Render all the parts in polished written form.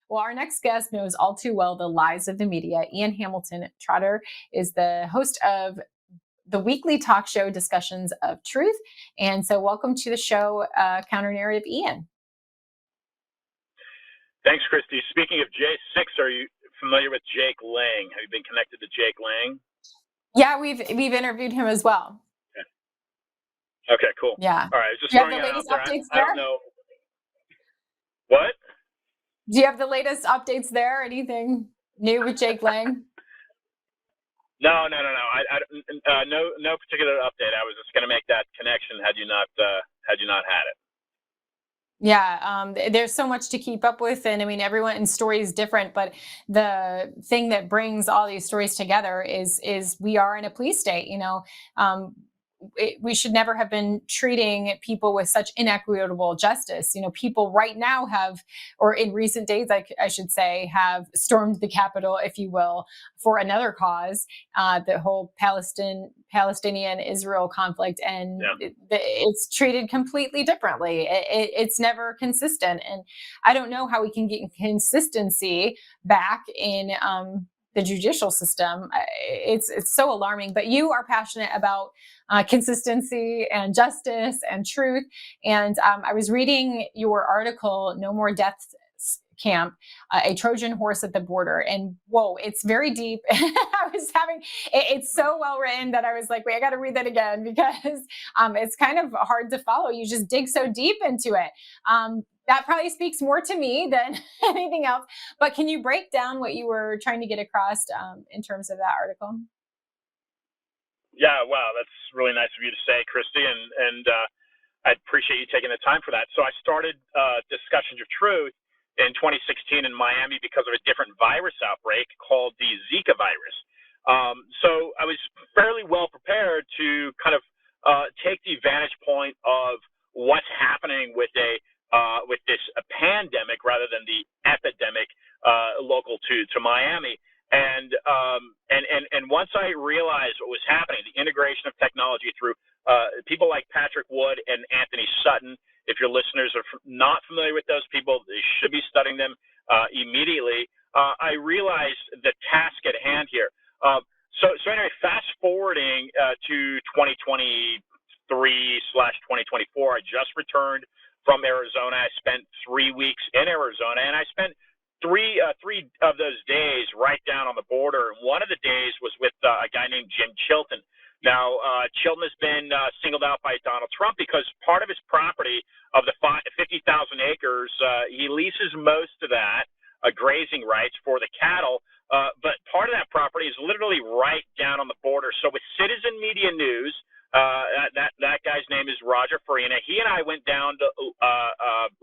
Well, our next guest knows all too well the lies of the media. Ian Trottier is the host of the weekly talk show Discussions of Truth. And so welcome to the show, Counternarrative, Ian. Thanks, Kristi. Speaking of J6, are you familiar with Jake Lang? Have you been connected to Jake Lang? Yeah, we've interviewed him as well. Okay, cool. Yeah. All right, just Do you have throwing the it out latest there. updates I there? don't know. What? Do you have the latest updates there? Anything new with Jake Lang? No. No particular update. I was just going to make that connection had you not had it. Yeah, there's so much to keep up with, and I mean, everyone's story is different. But the thing that brings all these stories together is we are in a police state. We should never have been treating people with such inequitable justice. People right now have, or in recent days, I should say, have stormed the Capitol, if you will, for another cause, the whole Palestinian-Israel conflict, and it's treated completely differently. It's never consistent, and I don't know how we can get consistency back in the judicial system. It's so alarming. But you are passionate about consistency and justice and truth. And I was reading your article, No More Deaths Camp, a Trojan horse at the border. And whoa, it's very deep. It's so well written that I was like, wait, I got to read that again, because it's kind of hard to follow. You just dig so deep into it. That probably speaks more to me than anything else. But can you break down what you were trying to get across in terms of that article? Yeah, wow, that's really nice of you to say, Kristi, and I appreciate you taking the time for that. So I started Discussions of Truth in 2016 in Miami because of a different virus outbreak called the Zika virus. So I was fairly well prepared to kind of take the vantage point of what's happening with this pandemic rather than the epidemic local to Miami. And once I realized what was happening, the integration of technology through people like Patrick Wood and Anthony Sutton. If your listeners are not familiar with those people, they should be studying them immediately. I realized the task at hand here. So anyway, fast forwarding to 2023/2024, I just returned from Arizona. I spent 3 weeks in Arizona, and I spent three of those days right down on the border. And one of the days was with a guy named Jim Chilton. Now, Chilton has been singled out by Donald Trump because part of his property, of the 50,000 acres, he leases most of that, grazing rights for the cattle. But part of that property is literally right down on the border. So with Citizen Media News, that guy's name is Roger Farina. He and I went down to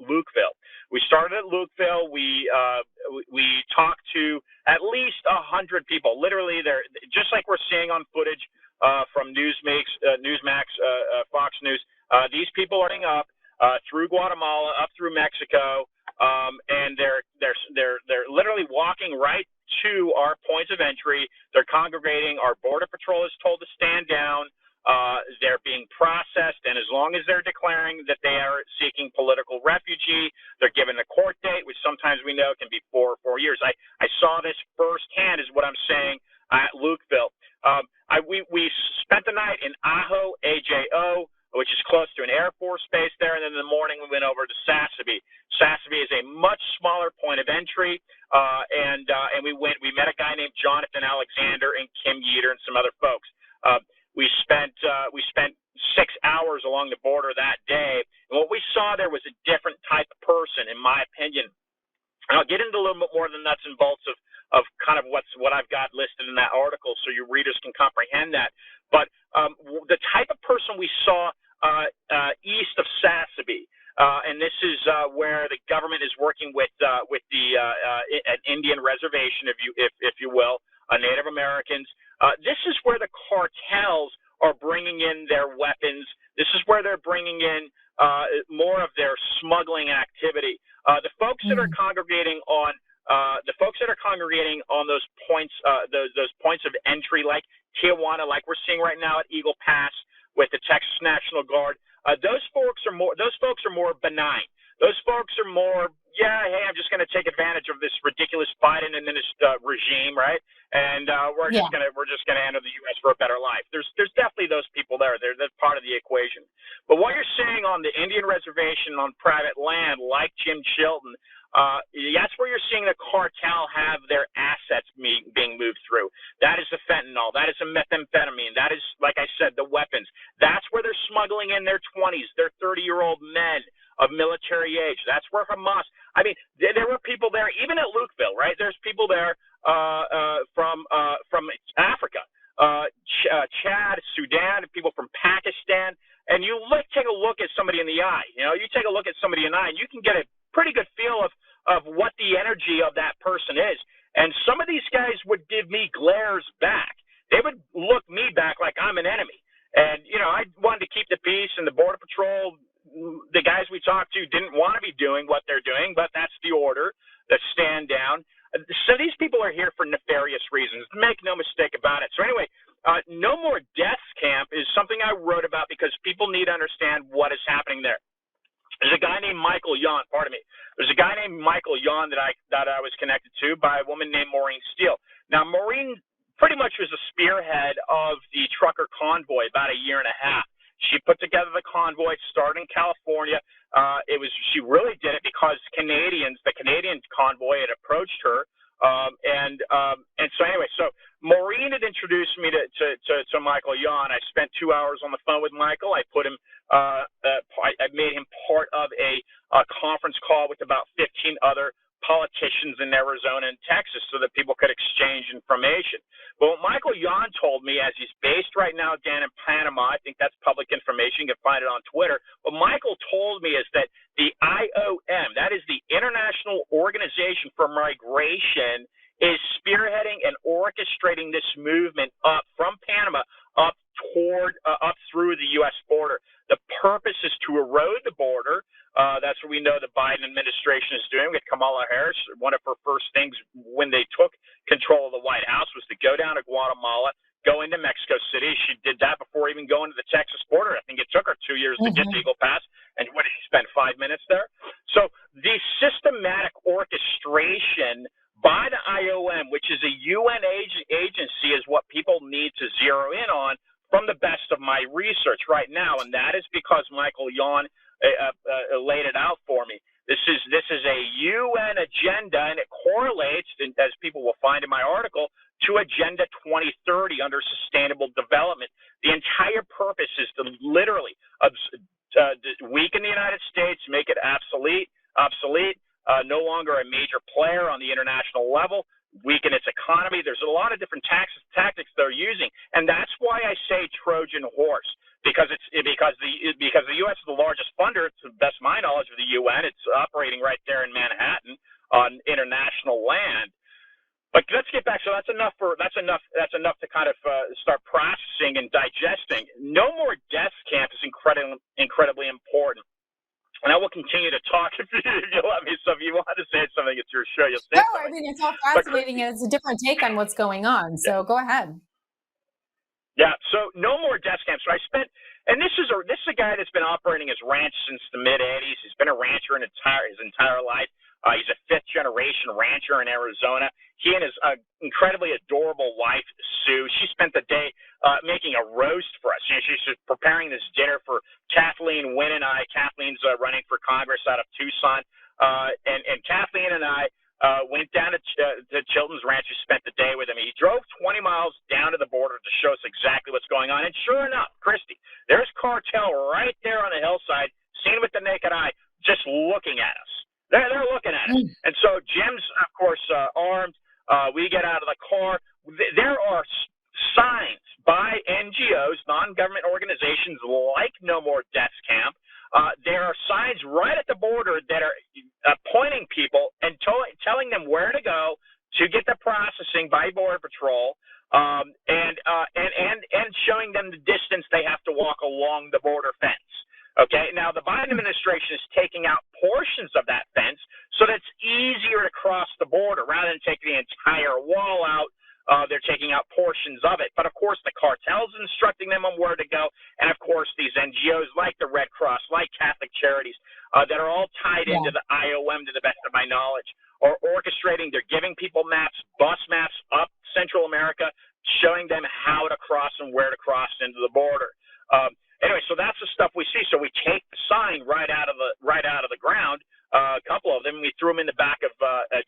Lukeville. We started at Lukeville. We talked to at least 100 people. Literally, they're just like we're seeing on footage from Newsmax, Fox News. These people are up through Guatemala, up through Mexico, and they're literally walking right to our points of entry. They're congregating. Our Border Patrol is told to stand down. They're being processed, and as long as they're declaring that they are seeking political refugee, they're given a court date, which sometimes we know can be 4 years. I saw this firsthand, is what I'm saying, at Lukeville. We spent the night in Ajo, AJO, which is close to an Air Force base there, and then in the morning we went over to Sassabee. Sassabee is a much smaller point of entry, and we met a guy named Jonathan Alexander and Kim Yeater and some other folks. We spent 6 hours along the border that day, and what we saw there was a different type of person, in my opinion. And I'll get into a little bit more of the nuts and bolts of kind of what I've got listed in that article, so your readers can comprehend that. But the type of person we saw east of Sassabee, and this is where the government is working with an Indian reservation, if you will, Native Americans. This is where the cartels are bringing in their weapons. This is where they're bringing in more of their smuggling activity. The folks that are congregating on those points, those points of entry, like Tijuana, like we're seeing right now at Eagle Pass with the Texas National Guard, those folks are more benign. Those folks are more, yeah, hey, I'm just going to take advantage of this ridiculous Biden regime, right? And we're just going to enter the U.S. for a better life. There's definitely those people there. They're part of the equation. But what you're seeing on the Indian reservation on private land, like Jim Chilton, that's where you're seeing the cartel have their assets being moved through. That is the fentanyl. That is the methamphetamine. That is, like I said, the weapons. That's where they're smuggling in their 20s, their 30-year-old men of military age. That's where Hamas. I mean, there were people there, even at Lukeville, right? There's people there from Africa, Chad, Sudan, people from Pakistan. And you take a look at somebody in the eye. You take a look at somebody in the eye, and you can get a pretty good feel of what the energy of that person is. And some of these guys would give me glares back. They would look me back like I'm an enemy. And, I wanted to keep the peace, and the Border Patrol, the guys we talked to didn't want to be doing what they're doing, but that's the order, the stand down. So these people are here for nefarious reasons. Make no mistake about it. So anyway, No More Deaths Camp is something I wrote about because people need to understand what is happening there. There's a guy named Michael Yon, There's a guy named Michael Yon that I was connected to by a woman named Maureen Steele. Now, Maureen pretty much was the spearhead of the trucker convoy about a year and a half. She put together the convoy, started in California. She really did it because the Canadian convoy had approached her. And so anyway, so Maureen had introduced me to Michael Yon. I spent 2 hours on the phone with Michael. I put him, I made him part of a conference call with about 15 other politicians in Arizona and Texas so that people could exchange information. But what Michael Yon told me, as he's based right now down in Panama, I think that's public information, you can find it on Twitter. What Michael told me is that the IOM, that is the International Organization for Migration, is spearheading and orchestrating this movement up from Panama up through the U.S. border. The purpose is to erode the border. That's what we know the Biden administration is doing with Kamala Harris. One of her first things when they took control of the White House was to go down to Guatemala, go into Mexico City. She did that before even going to the Texas border. I think it took her 2 years to get the Eagle Pass. And what did she spend, 5 minutes there? So the systematic orchestration by the IOM, which is a UN agency, is what people need to zero in on from the best of my research right now. And that is because Michael Yon laid it out for me. This is a UN agenda, and it correlates, as people will find in my article, to Agenda 2030 under Sustainable Development. The entire purpose is to literally weaken the United States, make it obsolete, no longer a major player on the international level, weaken its economy. There's a lot of different tactics they're using, and that's why I say Trojan horse. Because the U.S. is the largest funder, to the best of my knowledge, of the UN. It's operating right there in Manhattan on international land. But let's get back. So that's enough to kind of start processing and digesting. No More Deaths Camp is incredibly important. And I will continue to talk if you'll let me. So if you want to say something, it's your show. You'll say something. I mean, it's all fascinating, and it's a different take on what's going on. So go ahead. Yeah, so No More Deaths Camp. So I spent, and this is a guy that's been operating his ranch since the mid-'80s. He's been a rancher his entire life. He's a fifth-generation rancher in Arizona. He and his incredibly adorable wife, Sue, she spent the day making a roast for us. She's preparing this dinner for Kathleen Wynne and I. Kathleen's running for Congress out of Tucson. And Kathleen and I went down to Chilton's ranch. We spent the day with him. He drove 20 miles down to the border to show us exactly what's going on. And sure enough, Kristi, there's cartel right there on the hillside, seen with the naked eye, just looking at us. They're looking at us. And so Jim's, of course, armed. We get out of the car. There are signs by NGOs, non-government organizations like No More Deaths Camp. There are signs right at the border that are pointing people and telling them where to go to get the processing by Border Patrol, and showing them the distance they have to walk along the border fence. Okay, now the Biden administration is taking out portions of that fence so that it's easier to cross the border rather than taking the entire wall out. they're taking out portions of it. But, of course, the cartel's instructing them on where to go. And, of course, these NGOs like the Red Cross, like Catholic Charities, that are all tied into the IOM to the best of my knowledge, are orchestrating. They're giving people maps, bus maps up Central America, showing them how to cross and where to cross into the border. Anyway, so that's the stuff we see. So we take the sign right out of the ground. A couple of them, we threw them in the back of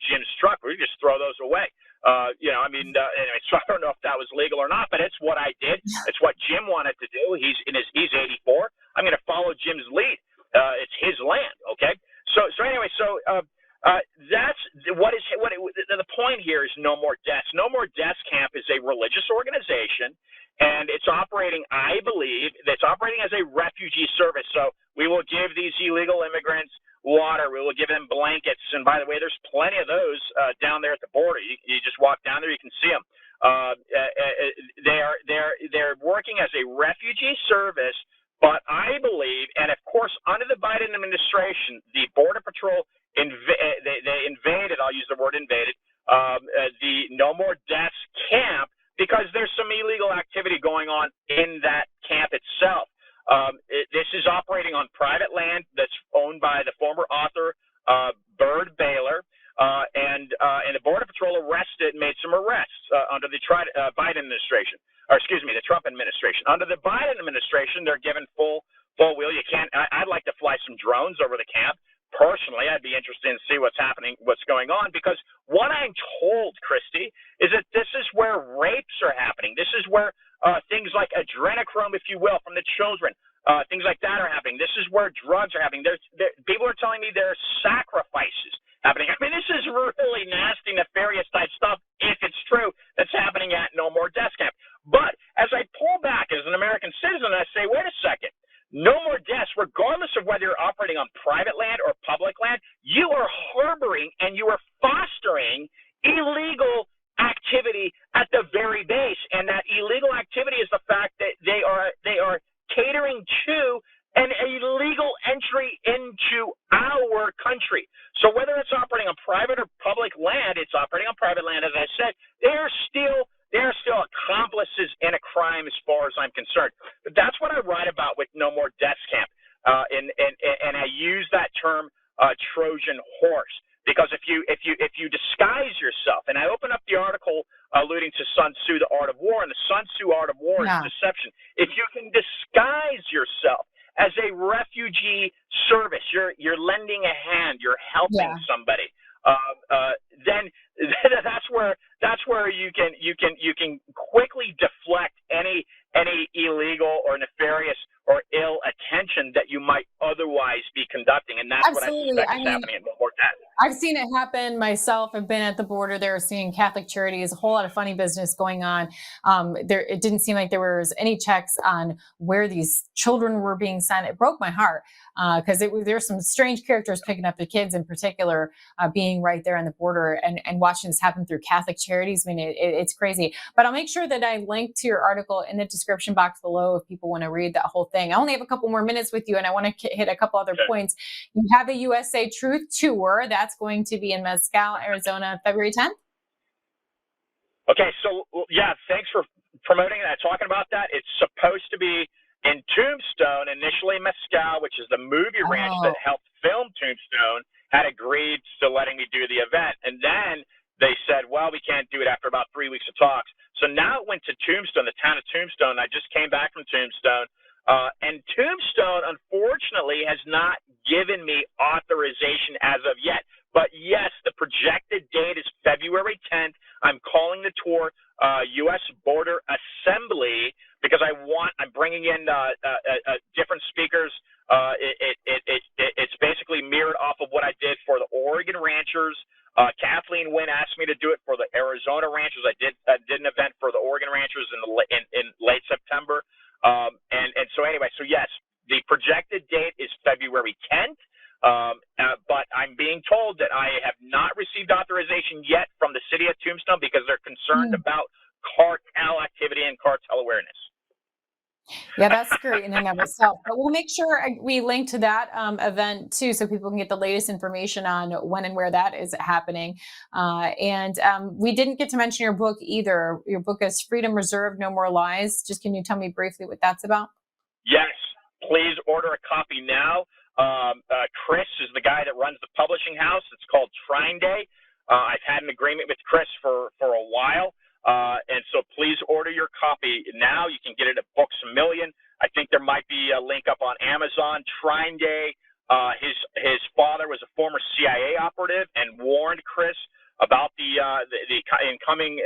Jim's truck. We just throw those away. Anyway, so I don't know if that was legal or not, but it's what I did. It's what Jim wanted to do. He's 84. I'm going to follow Jim's lead. It's his land. Okay. So that's the point here is No More Deaths. No More Deaths Camp is a religious organization, and it's operating, I believe, it's operating as a refugee service. So we will give these illegal immigrants water. We will give them blankets. And by the way, there's plenty of those down there at the border. You just walk down there, you can see them. They're working as a refugee service. But I believe, and of course, under the Biden administration, the Border Patrol they invaded. I'll use the word invaded. The No More Deaths camp, because there's some illegal activity going on in that camp itself. This is operating on private land that's owned by the former author Bird Baylor, and the Border Patrol made some arrests under the Biden administration, or excuse me, the Trump administration. Under the Biden administration, they're given full wheel. You can't. I'd like to fly some drones over the camp. Personally, I'd be interested in see what's happening, what's going on, because what I'm told, Kristi, is that this is where rapes are happening. This is where things like adrenochrome, if you will, from the children, things like that are happening. This is where drugs are happening. People are telling me there are sacrifices happening. I mean, this is really nasty, nefarious type stuff, if it's true, that's happening at No More Deaths Camp. But as I pull back as an American citizen, I say, wait a second. No more deaths, regardless of whether you're operating on private land or public land, you are harboring and you are fostering illegal activity at the very base. And that illegal activity is the fact that they are catering to an illegal entry into our country. So whether it's operating on private or public land, it's operating on private land, as I said, they are still accomplices in a crime as far as I'm concerned. But that's what I write about with No More Deaths Camp. And I use that term Trojan horse, because if you disguise yourself, and I open up the article alluding to Sun Tzu, The Art of War, and the Sun Tzu Art of War is deception. If you can disguise yourself as a refugee service, you're lending a hand, you're helping somebody. Then that's where you can quickly deflect any illegal or nefarious or ill attention that you might otherwise be conducting, and that's what I suspect is happening at No More Deaths. I've seen it happen myself. I've been at the border there, seeing Catholic Charities, a whole lot of funny business going on. It didn't seem like there was any checks on where these children were being sent. It broke my heart because there's some strange characters picking up the kids, in particular, being right there on the border and watching this happen through Catholic Charities. I mean, it's crazy. But I'll make sure that I link to your article in the description box below if people want to read that whole thing. I only have a couple more minutes with you, and I want to hit a couple other points. You have a USA Truth Tour that's going to be in Mezcal, Arizona, February 10th. Okay, so thanks for promoting that, talking about that. It's supposed to be in Tombstone, initially Mezcal, which is the movie ranch that helped film Tombstone, had agreed to letting me do the event. And then they said, well, we can't do it after about 3 weeks of talks. So now it went to Tombstone, the town of Tombstone. I just came back from Tombstone. And Tombstone, unfortunately, has not given me authorization as of yet. But yes, the projected date is February 10th. I'm calling the tour U.S. Border Assembly because I'm bringing in different speakers. It's basically mirrored off of what I did for the Oregon ranchers. Kathleen Wynn asked me to do it for the Arizona ranchers. I did an event for the Oregon ranchers in late September. And so anyway, so yes, the projected date is February 10th. But I'm being told that I have not received authorization yet from the city of Tombstone because they're concerned about cartel activity and cartel awareness. Yeah, that's great in and of itself. But we'll make sure we link to that event too, so people can get the latest information on when and where that is happening. And we didn't get to mention your book either. Your book is Freedom Reserved, No More Lies. Just can you tell me briefly what that's about? Yes, please order a copy now. Chris is the guy that runs the publishing house. It's called Trine Day. I've had an agreement with Chris for a while, and so please order your copy now. You can get it at Books A Million. I think there might be a link up on Amazon. Trine Day. His father was a former CIA operative and warned Chris about the incoming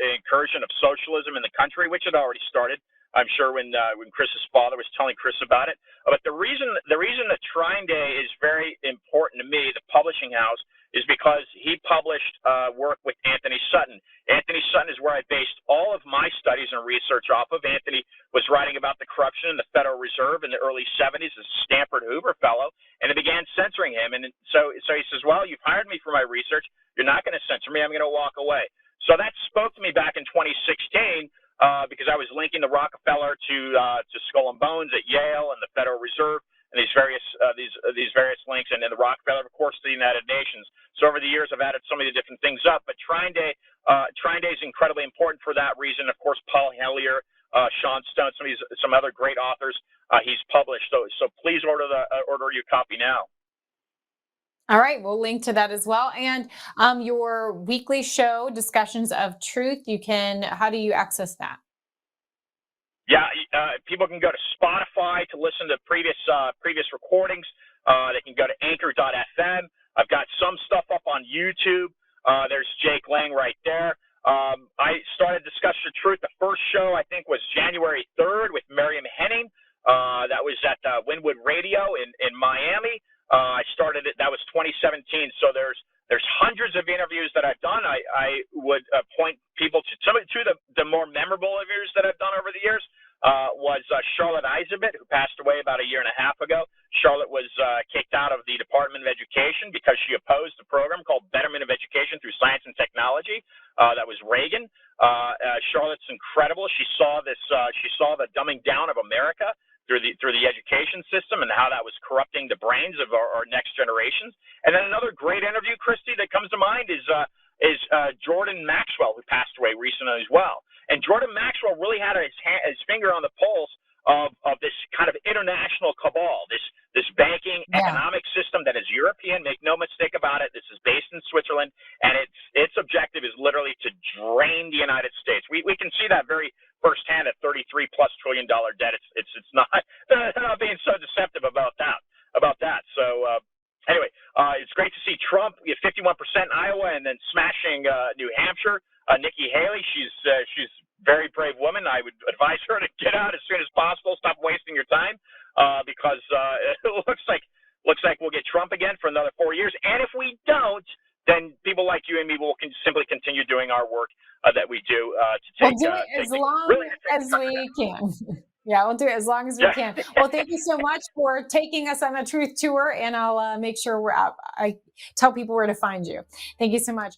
incursion of socialism in the country, which had already started. I'm sure when Chris's father was telling Chris about it. But the reason that Trine Day is very important to me, the publishing house, is because he published work with Anthony Sutton. Anthony Sutton is where I based all of my studies and research off of. Anthony was writing about the corruption in the Federal Reserve in the early 70s as a Stanford Hoover fellow, and they began censoring him. And so he says, well, you've hired me for my research. You're not going to censor me. I'm going to walk away. So that spoke to me back in 2016. Because I was linking the Rockefeller to Skull and Bones at Yale and the Federal Reserve and these various links, and then the Rockefeller, of course, to the United Nations. So over the years, I've added so many different things up. But Trine Day is incredibly important for that reason. Of course, Paul Hellyer, Sean Stone, some other great authors he's published. So please order your copy now. All right, we'll link to that as well. And your weekly show, Discussions of Truth, how do you access that? Yeah, people can go to Spotify to listen to previous recordings. They can go to anchor.fm. I've got some stuff up on YouTube. There's Jake Lang right there. I started Discussion of Truth. The first show, I think, was January 3rd with Miriam Henning. That was at Wynwood Radio in Miami. I started it. That was 2017. So there's hundreds of interviews that I've done. I would point people to some of the more memorable interviews that I've done over the years. Was Charlotte Eisebit, who passed away about a year and a half ago. Charlotte was kicked out of the Department of Education because she opposed a program called Betterment of Education through Science and Technology. That was Reagan. Charlotte's incredible. She saw the dumbing down of America through the education system and how that was corrupting the brains of our next generations. And then another great interview, Kristi, that comes to mind is Jordan Maxwell, who passed away recently as well. And Jordan Maxwell really had his finger on the pulse of this kind of international cabal, this banking economic system that is European. Make no mistake about it. This is based in Switzerland, and its objective is literally to drain the United States. We can see that very firsthand at $33+ trillion debt. It's not they're not being so deceptive about that. So anyway, it's great to see Trump get 51% in Iowa and then smashing New Hampshire. Nikki Haley, she's a very brave woman. I would advise her to get out as soon as possible. Stop wasting your time because it looks like we'll get Trump again for another 4 years. And if we don't, then people like you and me will simply continue doing our work that we do to take. We'll do it as long as we can. Yeah, we'll do it as long as we can. Well, thank you so much for taking us on a truth tour, and I'll make sure I tell people where to find you. Thank you so much.